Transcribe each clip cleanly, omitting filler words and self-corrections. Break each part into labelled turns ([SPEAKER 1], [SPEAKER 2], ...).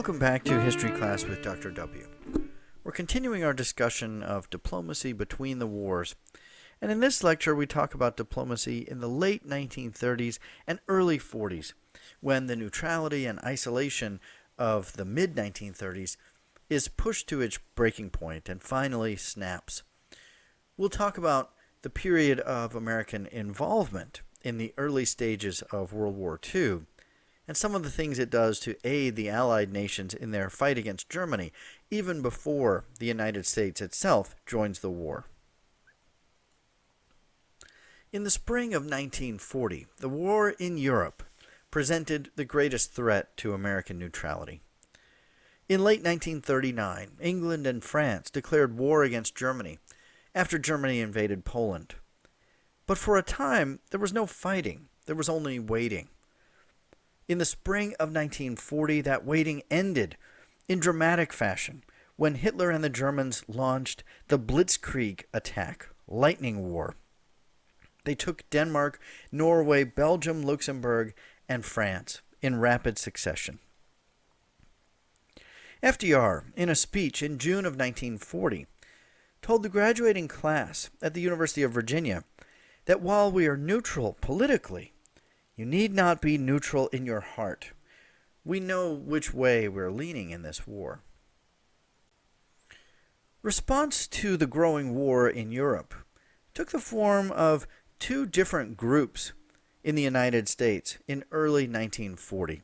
[SPEAKER 1] Welcome back to History Class with Dr. W. We're continuing our discussion of diplomacy between the wars. And in this lecture, we talk about diplomacy in the late 1930s and early 40s, when the neutrality and isolation of the mid-1930s is pushed to its breaking point and finally snaps. We'll talk about the period of American involvement in the early stages of World War II, and some of the things it does to aid the Allied nations in their fight against Germany, even before the United States itself joins the war. In the spring of 1940, the war in Europe presented the greatest threat to American neutrality. In late 1939, England and France declared war against Germany after Germany invaded Poland. But for a time, there was no fighting. There was only waiting. In the spring of 1940, that waiting ended in dramatic fashion when Hitler and the Germans launched the Blitzkrieg attack, Lightning War. They took Denmark, Norway, Belgium, Luxembourg, and France in rapid succession. FDR, in a speech in June of 1940, told the graduating class at the University of Virginia that while we are neutral politically, you need not be neutral in your heart. We know which way we're leaning in this war. Response to the growing war in Europe took the form of two different groups in the United States in early 1940,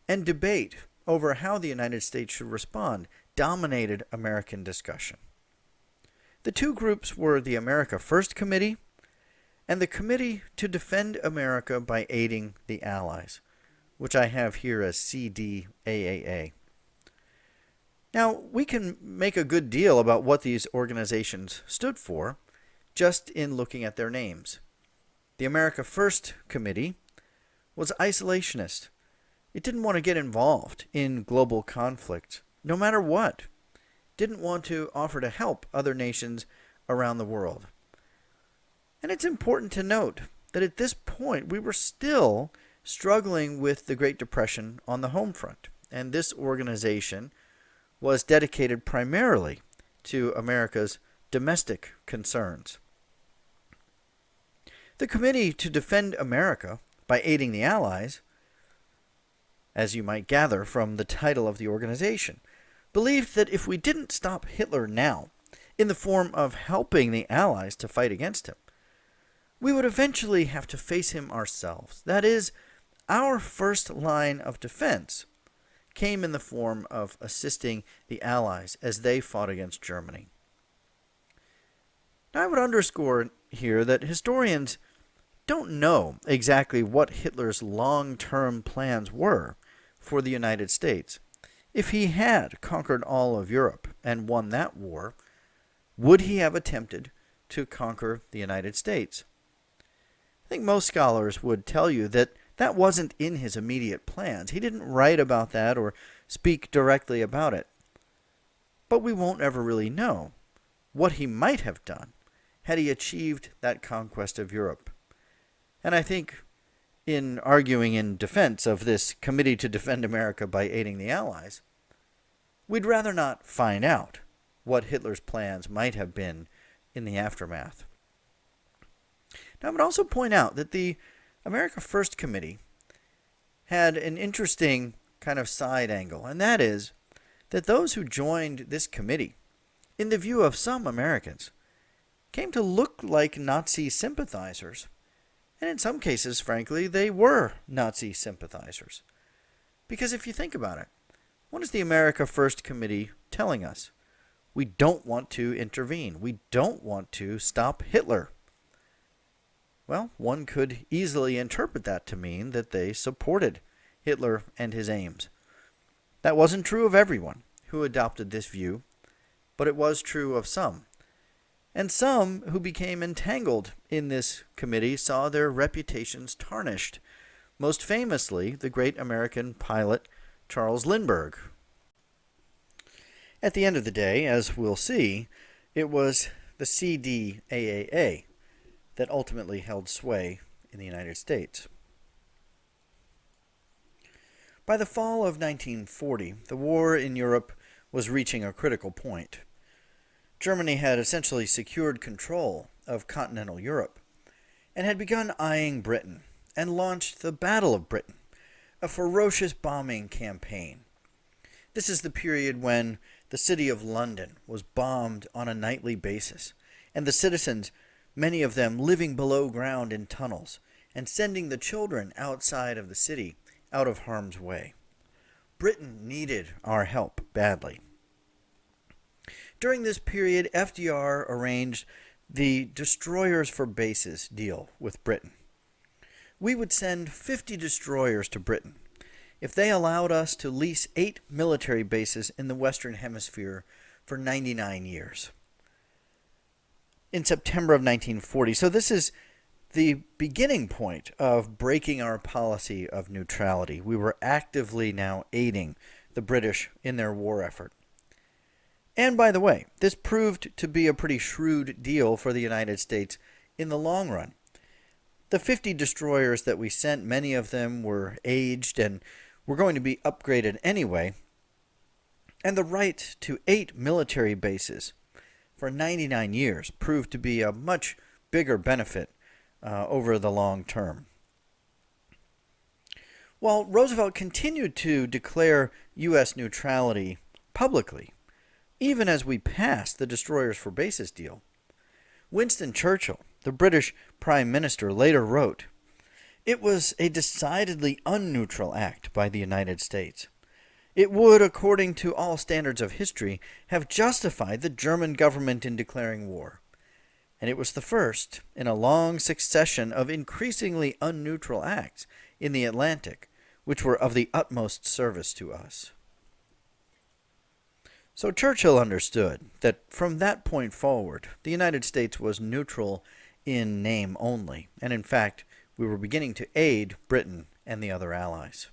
[SPEAKER 1] and debate over how the United States should respond dominated American discussion. The two groups were the America First Committee and the Committee to Defend America by Aiding the Allies, which I have here as CDAAA. Now, we can make a good deal about what these organizations stood for just in looking at their names. The America First Committee was isolationist. It didn't want to get involved in global conflict, no matter what. Didn't want to offer to help other nations around the world. And it's important to note that at this point we were still struggling with the Great Depression on the home front, and this organization was dedicated primarily to America's domestic concerns. The Committee to Defend America by Aiding the Allies, as you might gather from the title of the organization, believed that if we didn't stop Hitler now, in the form of helping the Allies to fight against him, we would eventually have to face him ourselves. That is, our first line of defense came in the form of assisting the Allies as they fought against Germany. Now, I would underscore here that historians don't know exactly what Hitler's long-term plans were for the United States. If he had conquered all of Europe and won that war, would he have attempted to conquer the United States? I think most scholars would tell you that that wasn't in his immediate plans. He didn't write about that or speak directly about it. But we won't ever really know what he might have done had he achieved that conquest of Europe. And I think in arguing in defense of this Committee to Defend America by Aiding the Allies, we'd rather not find out what Hitler's plans might have been in the aftermath. Now, I would also point out that the America First Committee had an interesting kind of side angle, and that is that those who joined this committee, in the view of some Americans, came to look like Nazi sympathizers. And in some cases, frankly, they were Nazi sympathizers. Because if you think about it, what is the America First Committee telling us? We don't want to intervene. We don't want to stop Hitler. Well, one could easily interpret that to mean that they supported Hitler and his aims. That wasn't true of everyone who adopted this view, but it was true of some. And some who became entangled in this committee saw their reputations tarnished, most famously the great American pilot Charles Lindbergh. At the end of the day, as we'll see, it was the CDAAA that ultimately held sway in the United States. By the fall of 1940, the war in Europe was reaching a critical point. Germany had essentially secured control of continental Europe and had begun eyeing Britain and launched the Battle of Britain, a ferocious bombing campaign. This is the period when the city of London was bombed on a nightly basis, and the citizens, many of them living below ground in tunnels, and sending the children outside of the city out of harm's way. Britain needed our help badly. During this period, FDR arranged the destroyers for bases deal with Britain. We would send 50 destroyers to Britain if they allowed us to lease 8 military bases in the Western Hemisphere for 99 years. In September of 1940, so this is the beginning point of breaking our policy of neutrality. We were actively now aiding the British in their war effort. And by the way, this proved to be a pretty shrewd deal for the United States in the long run. The 50 destroyers that we sent, many of them were aged and were going to be upgraded anyway. And the right to 8 military bases for 99 years proved to be a much bigger benefit over the long term. While Roosevelt continued to declare U.S. neutrality publicly, even as we passed the destroyers for bases deal, Winston Churchill, the British Prime Minister, later wrote, "It was a decidedly unneutral act by the United States. It would, according to all standards of history, have justified the German government in declaring war. And it was the first in a long succession of increasingly unneutral acts in the Atlantic, which were of the utmost service to us." So Churchill understood that from that point forward, the United States was neutral in name only, and in fact, we were beginning to aid Britain and the other allies.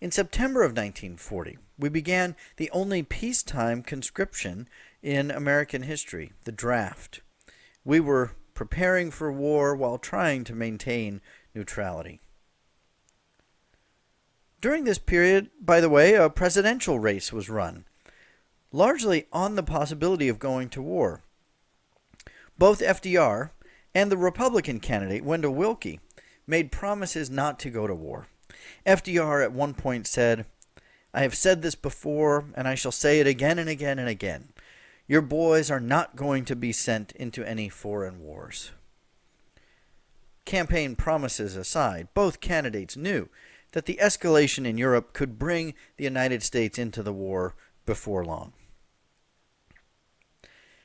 [SPEAKER 1] In September of 1940, we began the only peacetime conscription in American history, the draft. We were preparing for war while trying to maintain neutrality. During this period, by the way, a presidential race was run, largely on the possibility of going to war. Both FDR and the Republican candidate, Wendell Willkie, made promises not to go to war. FDR at one point said, "I have said this before, and I shall say it again and again and again. Your boys are not going to be sent into any foreign wars." Campaign promises aside, both candidates knew that the escalation in Europe could bring the United States into the war before long.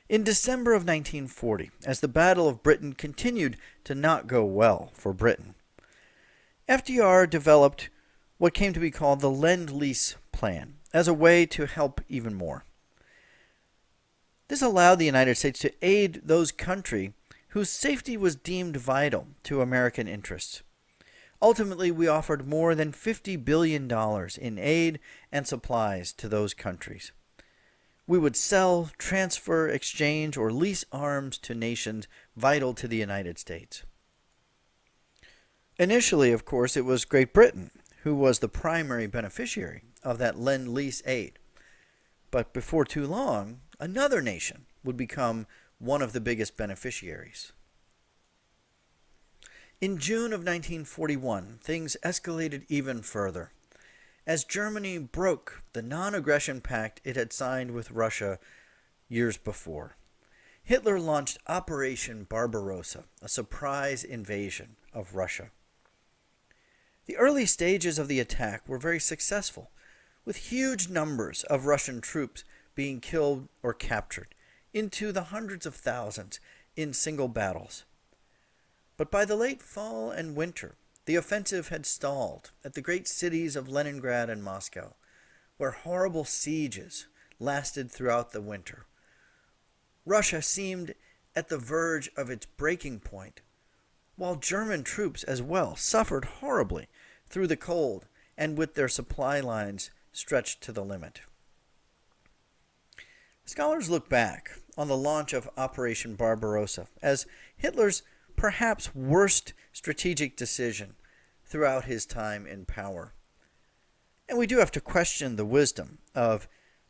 [SPEAKER 1] In December of 1940, as the Battle of Britain continued to not go well for Britain, FDR developed what came to be called the Lend-lease plan as a way to help even more. This allowed the United States to aid those countries whose safety was deemed vital to American interests. Ultimately, we offered more than $50 billion in aid and supplies to those countries. We would sell, transfer, exchange, or lease arms to nations vital to the United States. Initially, of course, it was Great Britain who was the primary beneficiary of that Lend-lease aid. But before too long, another nation would become one of the biggest beneficiaries. In June of 1941, things escalated even further, as Germany broke the non-aggression pact it had signed with Russia years before. Hitler launched Operation Barbarossa, a surprise invasion of Russia. The early stages of the attack were very successful, with huge numbers of Russian troops being killed or captured, into the hundreds of thousands in single battles. But by the late fall and winter, the offensive had stalled at the great cities of Leningrad and Moscow, where horrible sieges lasted throughout the winter. Russia seemed at the verge of its breaking point, while German troops as well suffered horribly through the cold and with their supply lines stretched to the limit. Scholars look back on the launch of Operation Barbarossa as Hitler's perhaps worst strategic decision throughout his time in power. And we do have to question the wisdom of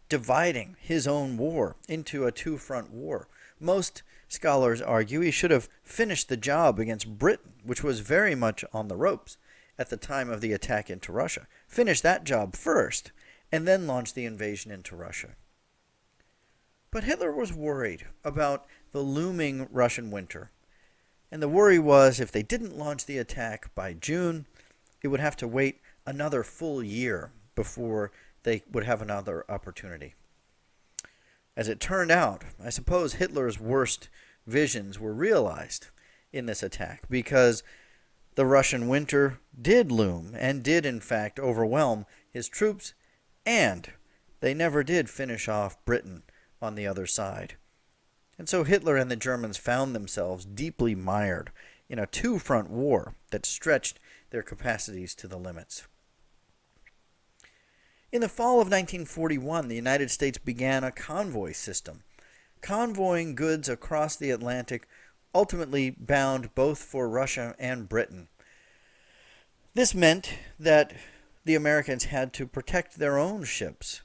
[SPEAKER 1] dividing his own war into a two-front war. Most scholars argue he should have finished the job against Britain, which was very much on the ropes at the time of the attack into Russia. Finish that job first, and then launch the invasion into Russia. But Hitler was worried about the looming Russian winter. And the worry was if they didn't launch the attack by June, it would have to wait another full year before they would have another opportunity. As it turned out, I suppose Hitler's worst visions were realized in this attack because the Russian winter did loom and did in fact overwhelm his troops, and they never did finish off Britain on the other side. And so Hitler and the Germans found themselves deeply mired in a two-front war that stretched their capacities to the limits. In the fall of 1941, the United States began a convoy system, convoying goods across the Atlantic, ultimately bound both for Russia and Britain. This meant that the Americans had to protect their own ships.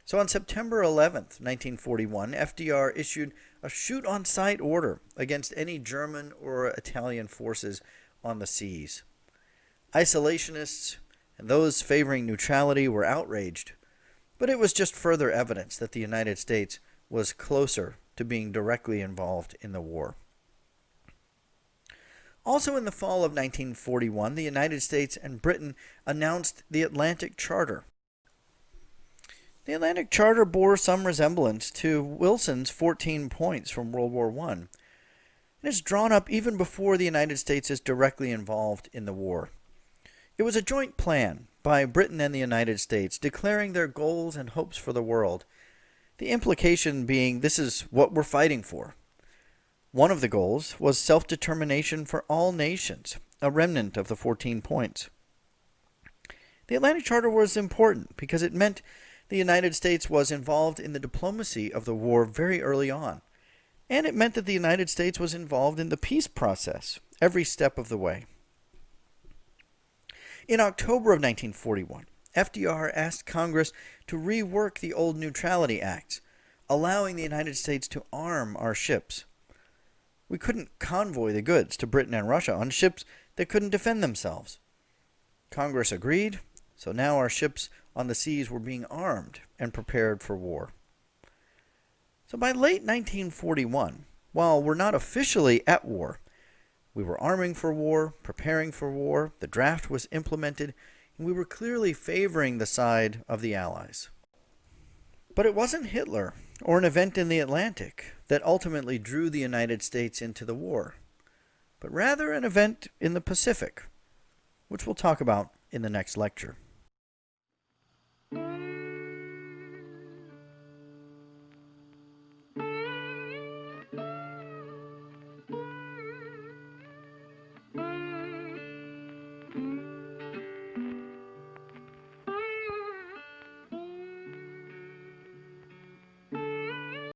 [SPEAKER 1] So on September 11th, 1941, FDR issued a shoot-on-sight order against any German or Italian forces on the seas. Isolationists and those favoring neutrality were outraged, but it was just further evidence that the United States was closer to being directly involved in the war. Also in the fall of 1941, the United States and Britain announced the Atlantic Charter. The Atlantic Charter bore some resemblance to Wilson's 14 points from World War I, and it's drawn up even before the United States is directly involved in the war. It was a joint plan by Britain and the United States declaring their goals and hopes for the world, the implication being this is what we're fighting for. One of the goals was self-determination for all nations, a remnant of the 14 points. The Atlantic Charter was important because it meant the United States was involved in the diplomacy of the war very early on, and it meant that the United States was involved in the peace process every step of the way. In October of 1941, FDR asked Congress to rework the old Neutrality Acts, allowing the United States to arm our ships. We couldn't convoy the goods to Britain and Russia on ships that couldn't defend themselves. Congress agreed, so now our ships on the seas were being armed and prepared for war. So by late 1941, while we're not officially at war, we were arming for war, preparing for war, the draft was implemented, and we were clearly favoring the side of the Allies. But it wasn't Hitler or an event in the Atlantic that ultimately drew the United States into the war, but rather an event in the Pacific, which we'll talk about in the next lecture.